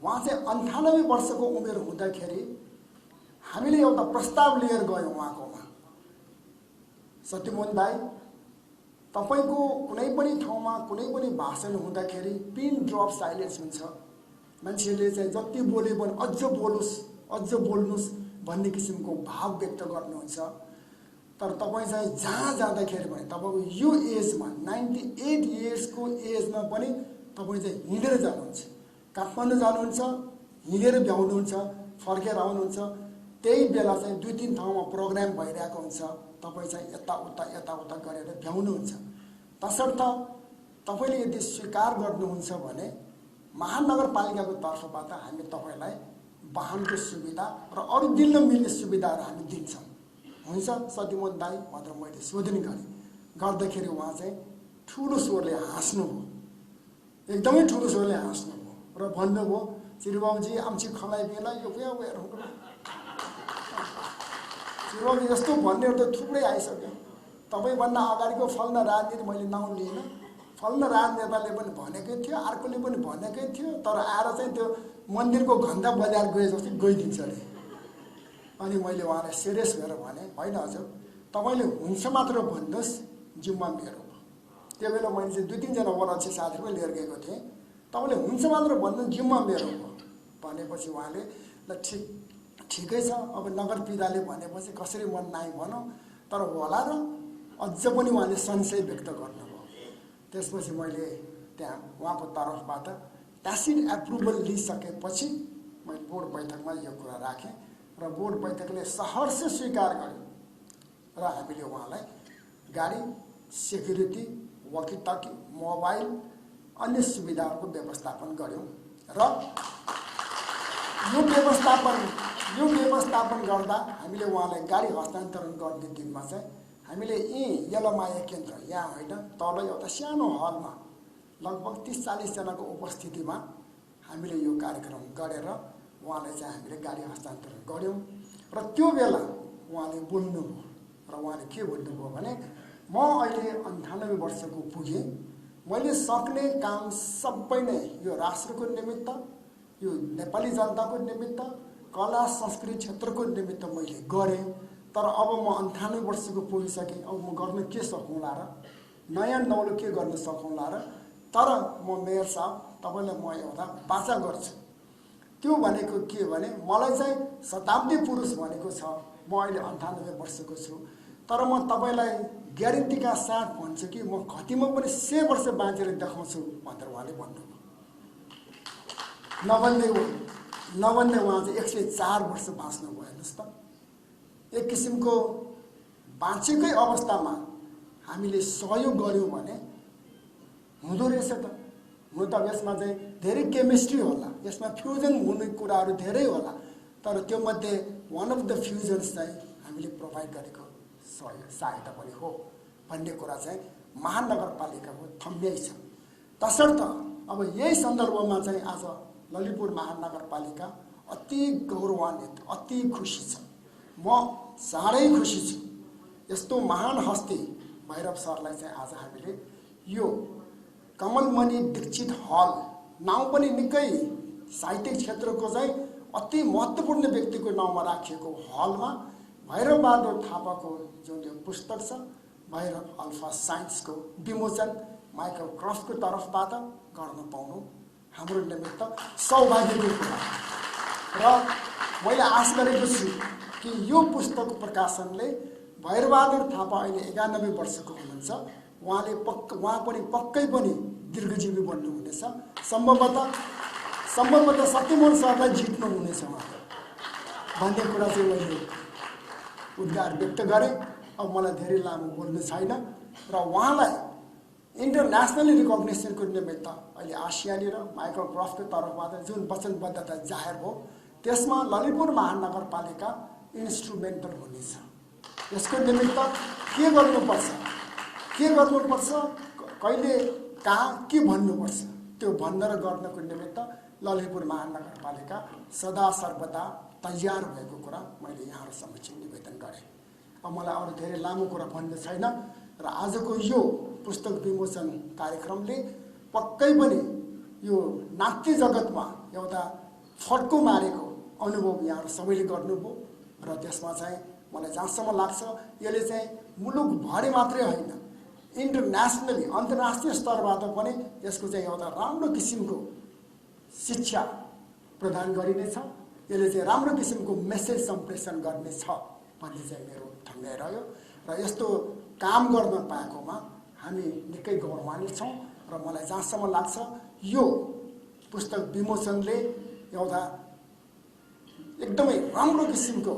उहाँ चाहिँ 98 वर्षको उमेर हुँदाखेरि हामीले एउटा प्रस्ताव लिएर गयौँ उहाँकोमा सत्यमोहन दाई तपाईको कुनै पनि ठाउँमा कुनै पनि भाषण हुँदाखेरि पिन ड्रप साइलेन्स हुन्छ। मान्छेले चाहिँ जति बोले पनि अझ बोल्नुस् भन्ने किसिमको भाव व्यक्त गर्नुहुन्छ। तर तपाईँ चाहिँ जहाँ जाँदाखेरि पनि तपाईँको यो एजमा 98 इयर्सको एजमा पनि तपाईँ चाहिँ हिँडेर जानुहुन्छ। काठमाडौँ जानुहुन्छ, हिँडेर भ्याउनुहुन्छ, फर्केर आउनुहुन्छ। त्यही बेला चाहिँ 2-3 ठाउँमा प्रोग्राम भइरहेको हुन्छ, तपाईँ चाहिँ यताउता गरेर भ्याउनुहुन्छ। तसर्थ तपाईँले यदि स्वीकार गर्नुहुन्छ भने महानगरपालिकाको तर्फबाट हामी तपाईँलाई वाहनको सुविधा र अरू दिन मिल्ने सुविधाहरू हामी दिन्छौँ। हुन्छ सतीमोहन दाई भनेर मैले सोधनी गर्दाखेरि उहाँ चाहिँ ठुलो स्वरले हाँस्नुभयो, एकदमै ठुलो स्वरले हाँस्नुभयो र भन्नुभयो, चिरुबाबुजी आम्ची खलाई बेला यो चिरुबाबु यस्तो भन्नेहरू त थुप्रै आइसक्यो। तपाईँभन्दा अगाडिको फल्न राजनीति मैले नाउँ लिइनँ, फल्न राजनेताले पनि भनेकै थियो, अर्कोले पनि भनेकै थियो, तर आएर चाहिँ त्यो मन्दिरको घन्टा बजार गए जस्तो गइदिन्छ अरे। अनि मैले उहाँलाई सिरियस भएर भने, होइन हजुर तपाईँले हुन्छ मात्र भन्नुहोस्, जिम्मा मेरो। त्यो बेला मैले चाहिँ 2-3 जना वरक्षी साथीहरू लिएर गएको थिएँ। तपाईँले हुन्छ मात्र भन्नुहोस्, जिम्मा मेरो हो भनेपछि उहाँले ल ठिकै छ, अब नगरपिताले भनेपछि कसरी मन नाइ भनौँ, तर होला र अझ पनि उहाँले संशय व्यक्त गर्नुभयो। त्यसपछि मैले त्यहाँ उहाँको तर्फबाट ट्यासिट एप्रुभल लिइसकेपछि मैले बोर्ड बैठकमा यो कुरा राखेँ र बोर्ड बैठकले सहर्ष स्वीकार गर्यो र हामीले उहाँलाई गाडी, सेक्युरिटी, वकिटकी, मोबाइल, अन्य सुविधाहरूको व्यवस्थापन गऱ्यौँ र यो व्यवस्थापन गर्दा हामीले उहाँलाई गाडी हस्तान्तरण गर्ने दिनमा चाहिँ हामीले यलमाया केन्द्र यहाँ होइन, तल एउटा सानो हलमा लगभग 30-40 जनाको उपस्थितिमा हामीले यो कार्यक्रम गरेर उहाँलाई चाहिँ हामीले गाडी हस्तान्तरण गऱ्यौँ। र त्यो बेला उहाँले बोल्नुभयो र उहाँले के भन्नुभयो भने, म अहिले 98 वर्षको पुगेँ, मैले सक्ने काम सबै नै यो राष्ट्रको निमित्त, यो नेपाली जनताको निमित्त, कला संस्कृति क्षेत्रको निमित्त मैले गरेँ। तर अब म 98 वर्षको पुगिसकेँ, अब म गर्न के सकौँला र, नयाँ नौलो के गर्न सकौँला र। तर म मेयर साहब तपाईँलाई म एउटा बाचा गर्छु। त्यो भनेको के भने, मलाई चाहिँ शताब्दी पुरुष भनेको छ, म अहिले 98 वर्षको छु, तर म तपाईँलाई ग्यारेन्टीका साथ भन्छु कि म कतिमा पनि 100 वर्ष बाँचेर देखाउँछु भनेर उहाँले भन्नुभयो। नभन्दै उहाँ चाहिँ 104 वर्ष बाँच्नुभयो। हेर्नुहोस् त, एक किसिमको बाँचेकै अवस्थामा हामीले सहयोग गऱ्यौँ भने हुँदो रहेछ त। हुन त यसमा चाहिँ धेरै केमिस्ट्री होला, यसमा फ्युजन हुने कुराहरू धेरै होला, तर त्यो मध्ये वान अफ द फ्युजन्स चाहिँ हामीले प्रोभाइड गरेको सहायता पनि हो भन्ने कुरा चाहिँ महानगरपालिकाको थम्याइ छ। तसर्थ अब यही सन्दर्भमा चाहिँ आज ललितपुर महानगरपालिका अति गौरवान्वित, अति खुसी छ। म साह्रै खुसी छु। यस्तो महान हस्ती भैरव सरलाई चाहिँ आज हामीले यो कमलमणि दीक्षित हल, नाउँ पनि निकै साहित्यिक क्षेत्रको चाहिँ अति महत्त्वपूर्ण व्यक्तिको नाउँमा राखिएको हलमा भैरव बहादुर थापाको जुन यो पुस्तक छ, भैरव अल्फा साइन्सको विमोचन माइकल क्रफ्टको तर्फबाट गर्न पाउनु हाम्रो निमित्त सौभाग्यको कुरा। र मैले आश गरेको छु कि यो पुस्तक प्रकाशनले भैरबहादुर थापा अहिले 91 वर्षको हुनुहुन्छ, उहाँ पनि पक्कै पनि दीर्घजीवी बन्नुहुनेछ। सम्भवतः सत्यमोहन सरलाई जित्नुहुनेछ उहाँले भन्ने कुरा चाहिँ मैले उद्गार व्यक्त गरेँ। अब मलाई धेरै लामो बोल्नु छैन र उहाँलाई इन्टरनेसनली रिकग्निसनको निमित्त अहिले आसियाली र माइकल क्रफ्टको तर्फबाट जुन वचनबद्धता जाहेर भयो, त्यसमा ललितपुर महानगरपालिका इन्स्ट्रुमेन्टल हुनेछ। यसको निमित्त के गर्नुपर्छ, कहिले कहाँ के भन्नुपर्छ, त्यो भन्न र गर्नको निमित्त ललितपुर महानगरपालिका सदा सर्वदा तयार भएको कुरा मैले यहाँहरू समक्ष निवेदन गरेँ। अब मलाई अरू धेरै लामो कुरा भन्नु छैन र आजको यो पुस्तक विमोचन कार्यक्रमले पक्कै पनि यो नाट्य जगतमा एउटा फड्को मारेको अनुभव यहाँहरू सबैले गर्नुभयो र त्यसमा चाहिँ मलाई जहाँसम्म लाग्छ यसले चाहिँ मुलुकभरि मात्रै होइन, इन्टरनेसनली अन्तर्राष्ट्रिय स्तरबाट पनि यसको चाहिँ एउटा राम्रो किसिमको शिक्षा प्रदान गरिनेछ, यसले चाहिँ राम्रो किसिमको मेसेज सम्प्रेषण गर्नेछ भन्ने चाहिँ मेरो ठम्याइ रह्यो र यस्तो काम गर्न पाएकोमा हामी निकै गौरवान्वित छौँ र मलाई जहाँसम्म लाग्छ यो पुस्तक विमोचनले एउटा एकदमै राम्रो किसिमको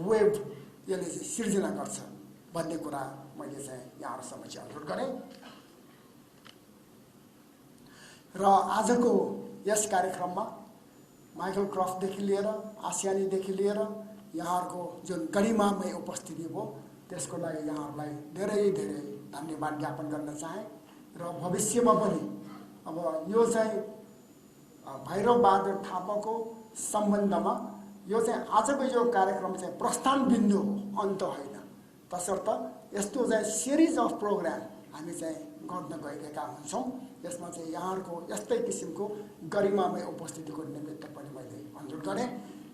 वेब यसले चाहिँ सिर्जना गर्छ भन्ने कुरा मैले चाहिँ यहाँहरू समक्ष अनुरोध गरेँ र आजको यस कार्यक्रममा माइकल क्रफ्टदेखि लिएर आसियानीदेखि लिएर यहाँहरूको जुन गरिमामय उपस्थिति भयो त्यसको लागि यहाँहरूलाई धेरै धेरै धन्यवाद ज्ञापन गर्न चाहे र भविष्यमा पनि अब यो चाहिँ भैरव बहादुर थापाको सम्बन्धमा यो चाहिँ आजको यो कार्यक्रम चाहिँ प्रस्थान बिन्दु हो, अन्त होइन। तसर्थ यस्तो चाहिँ सिरिज अफ प्रोग्राम हामी चाहिँ गर्न गइरहेका हुन्छौँ। यसमा चाहिँ यहाँहरूको यस्तै किसिमको गरिमामय उपस्थितिको निमित्त पनि मैले अनुरोध गरेँ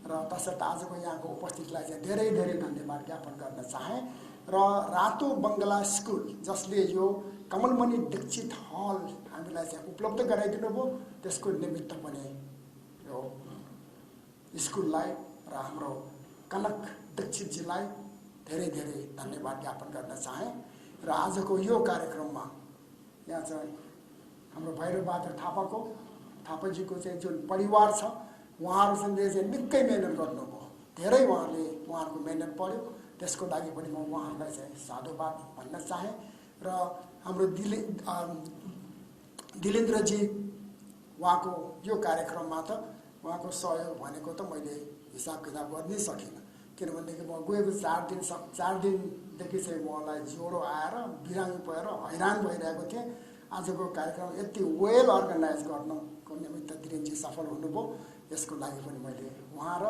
र तसर्थ आजको यहाँको उपस्थितिलाई चाहिँ धेरै धेरै धन्यवाद ज्ञापन गर्न चाहेँ र रातो बङ्गला स्कुल जसले यो कमलमणि दीक्षित हल हामीलाई चाहिँ उपलब्ध गराइदिनु भयो त्यसको निमित्त पनि यो स्कुललाई र हाम्रो कनक दीक्षितजीलाई धेरै धेरै धन्यवाद ज्ञापन गर्न चाहेँ र आजको यो कार्यक्रममा यहाँ चाहिँ हाम्रो भैरव बहादुर थापाजीको चाहिँ जुन परिवार छ उहाँहरूले चाहिँ निकै मेहनत गर्नुभयो, धेरै उहाँहरूको मेहनत पर्यो, त्यसको लागि पनि म उहाँहरूलाई चाहिँ साधुवाद भन्न चाहेँ र हाम्रो दिलेन्द्रजी उहाँको यो कार्यक्रममा त उहाँको सहयोग भनेको त मैले हिसाब किताब गर्नै सकिनँ, किनभनेदेखि म गएको 4 दिनदेखि चाहिँ उहाँलाई ज्वरो आएर बिरामी भएर हैरान भइरहेको थिएँ। आजको कार्यक्रम यति वेल अर्गनाइज गर्नको निमित्त दिलेन्द्रजी सफल हुनुभयो, यसको लागि पनि मैले उहाँ र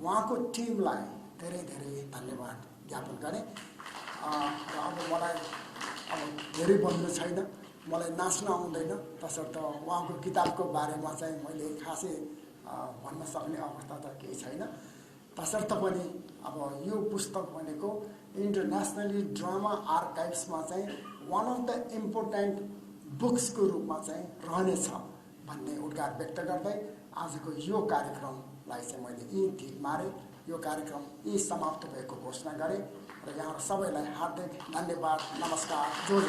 उहाँको टिमलाई धेरै धेरै धन्यवाद ज्ञापन गरेँ। र अब मलाई धेरै भन्नु छैन, मलाई नाच्न आउँदैन, तसर्थ उहाँको किताबको बारेमा चाहिँ मैले खासै भन्न सक्ने अवस्था त केही छैन। तसर्थ पनि अब यो पुस्तक भनेको इन्टरनेसनली ड्रामा आर्काइभ्समा चाहिँ वान अफ द इम्पोर्टेन्ट बुक्सको रूपमा चाहिँ रहनेछ भन्ने उद्गार व्यक्त गर्दै आजको यो कार्यक्रमलाई चाहिँ मैले यहीँ ढिल मारेँ, यो कार्यक्रम यहीँ समाप्त भएको घोषणा गरेँ र यहाँ सबैलाई हार्दिक धन्यवाद, नमस्कार, जोड